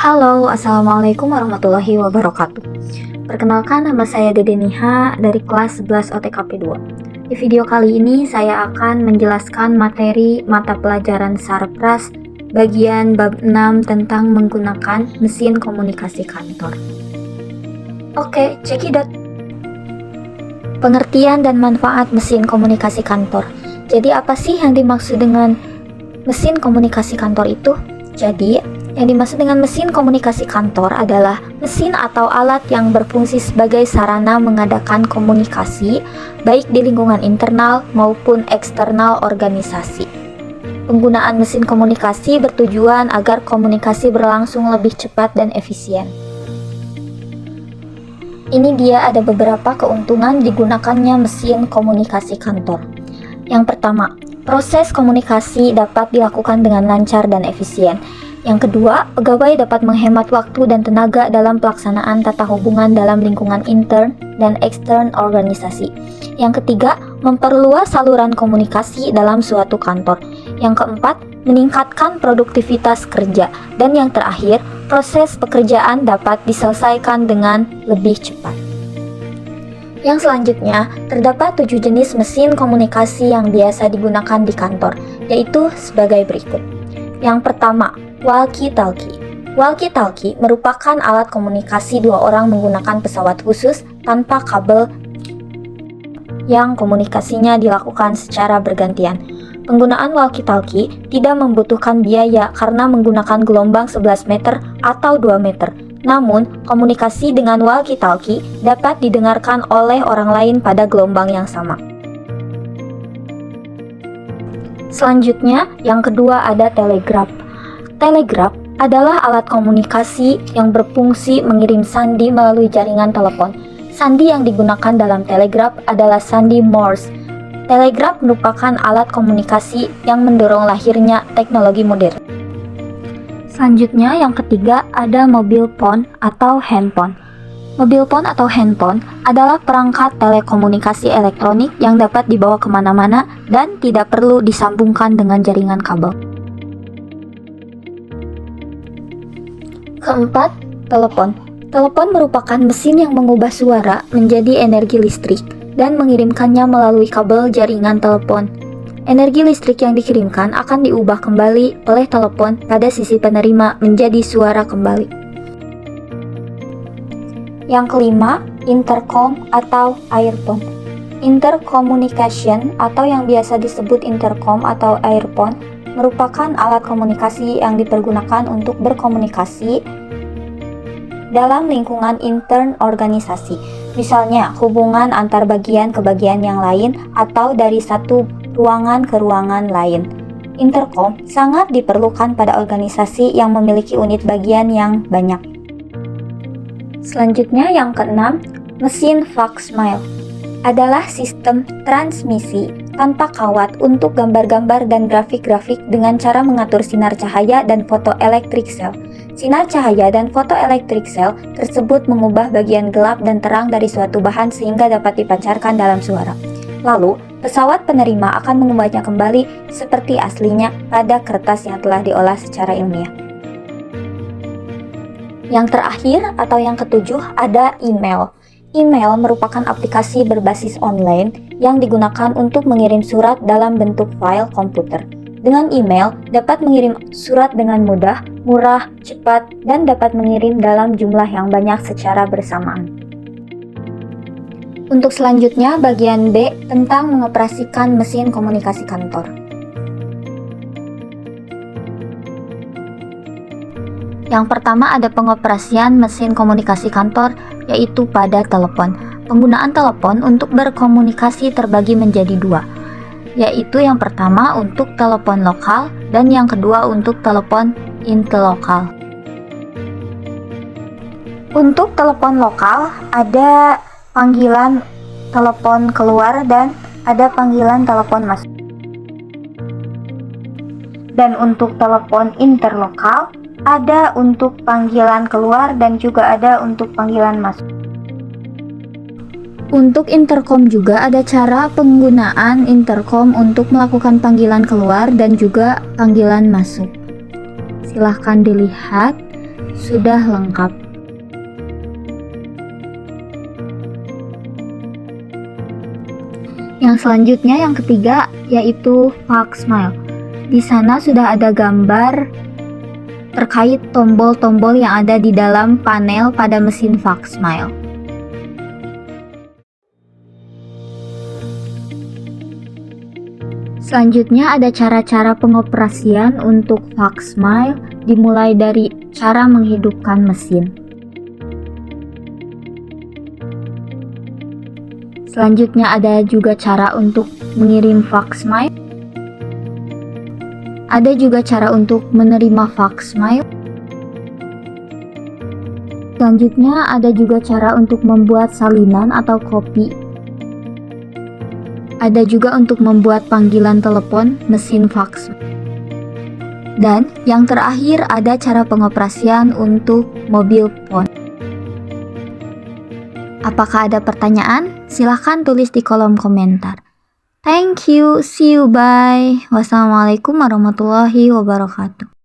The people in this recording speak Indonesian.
Halo, Assalamualaikum warahmatullahi wabarakatuh. Perkenalkan, nama saya Dede Niha dari kelas 11 OTKP 2. Di video kali ini saya akan menjelaskan materi mata pelajaran Sarpras bagian bab 6 tentang menggunakan mesin komunikasi kantor. Oke, cekidot. Pengertian dan manfaat mesin komunikasi kantor. Jadi apa sih yang dimaksud dengan mesin komunikasi kantor itu? Jadi yang dimaksud dengan mesin komunikasi kantor adalah mesin atau alat yang berfungsi sebagai sarana mengadakan komunikasi, baik di lingkungan internal maupun eksternal organisasi. Penggunaan mesin komunikasi bertujuan agar komunikasi berlangsung lebih cepat dan efisien. Ini dia ada beberapa keuntungan digunakannya mesin komunikasi kantor. Yang pertama, proses komunikasi dapat dilakukan dengan lancar dan efisien. Yang kedua, pegawai dapat menghemat waktu dan tenaga dalam pelaksanaan tata hubungan dalam lingkungan intern dan ekstern organisasi. Yang ketiga, memperluas saluran komunikasi dalam suatu kantor. Yang keempat, meningkatkan produktivitas kerja. Dan yang terakhir, proses pekerjaan dapat diselesaikan dengan lebih cepat. Yang selanjutnya, terdapat 7 jenis mesin komunikasi yang biasa digunakan di kantor, yaitu sebagai berikut. Yang pertama, walkie-talkie. Walkie-talkie merupakan alat komunikasi dua orang menggunakan pesawat khusus tanpa kabel yang komunikasinya dilakukan secara bergantian. Penggunaan walkie-talkie tidak membutuhkan biaya karena menggunakan gelombang 11 meter atau 2 meter. Namun, komunikasi dengan walkie-talkie dapat didengarkan oleh orang lain pada gelombang yang sama. Selanjutnya, yang kedua ada telegraf. Telegraf adalah alat komunikasi yang berfungsi mengirim sandi melalui jaringan telepon. Sandi yang digunakan dalam telegraf adalah sandi Morse. Telegraf merupakan alat komunikasi yang mendorong lahirnya teknologi modern. Selanjutnya, yang ketiga ada mobile phone atau handphone. Mobile phone atau handphone adalah perangkat telekomunikasi elektronik yang dapat dibawa kemana-mana dan tidak perlu disambungkan dengan jaringan kabel. Keempat, telepon. Telepon merupakan mesin yang mengubah suara menjadi energi listrik dan mengirimkannya melalui kabel jaringan telepon. Energi listrik yang dikirimkan akan diubah kembali oleh telepon pada sisi penerima menjadi suara kembali. Yang kelima, intercom atau earphone. Intercommunication atau yang biasa disebut intercom atau earphone merupakan alat komunikasi yang dipergunakan untuk berkomunikasi dalam lingkungan intern organisasi. Misalnya, hubungan antar bagian ke bagian yang lain atau dari satu ruangan ke ruangan lain. Intercom sangat diperlukan pada organisasi yang memiliki unit bagian yang banyak. Selanjutnya yang keenam, mesin fax mail adalah sistem transmisi tanpa kawat untuk gambar-gambar dan grafik-grafik dengan cara mengatur sinar cahaya dan fotoelektrik sel. Sinar cahaya dan fotoelektrik sel tersebut mengubah bagian gelap dan terang dari suatu bahan sehingga dapat dipancarkan dalam suara. Lalu, pesawat penerima akan mengubahnya kembali seperti aslinya pada kertas yang telah diolah secara ilmiah. Yang terakhir atau yang ketujuh ada email. Email merupakan aplikasi berbasis online yang digunakan untuk mengirim surat dalam bentuk file komputer. Dengan email, dapat mengirim surat dengan mudah, murah, cepat, dan dapat mengirim dalam jumlah yang banyak secara bersamaan. Untuk selanjutnya, bagian B tentang mengoperasikan mesin komunikasi kantor. Yang pertama ada pengoperasian mesin komunikasi kantor, yaitu pada telepon. Penggunaan telepon untuk berkomunikasi terbagi menjadi dua, yaitu yang pertama untuk telepon lokal dan yang kedua untuk telepon interlokal. Untuk telepon lokal ada panggilan telepon keluar dan ada panggilan telepon masuk. Dan untuk telepon interlokal ada untuk panggilan keluar dan juga ada untuk panggilan masuk. Untuk intercom juga ada cara penggunaan intercom untuk melakukan panggilan keluar dan juga panggilan masuk. Silahkan dilihat sudah lengkap. Yang selanjutnya, yang ketiga, yaitu Faxmail. Di sana sudah ada gambar terkait tombol-tombol yang ada di dalam panel pada mesin Faxmail. Selanjutnya ada cara-cara pengoperasian untuk Faxmail, dimulai dari cara menghidupkan mesin. Selanjutnya ada juga cara untuk mengirim Faxmail. Ada juga cara untuk menerima Faxmail. Selanjutnya ada juga cara untuk membuat salinan atau kopi. Ada juga untuk membuat panggilan telepon mesin fax. Dan yang terakhir ada cara pengoperasian untuk mobil phone. Apakah ada pertanyaan? Silahkan tulis di kolom komentar. Thank you, see you, bye. Wassalamualaikum warahmatullahi wabarakatuh.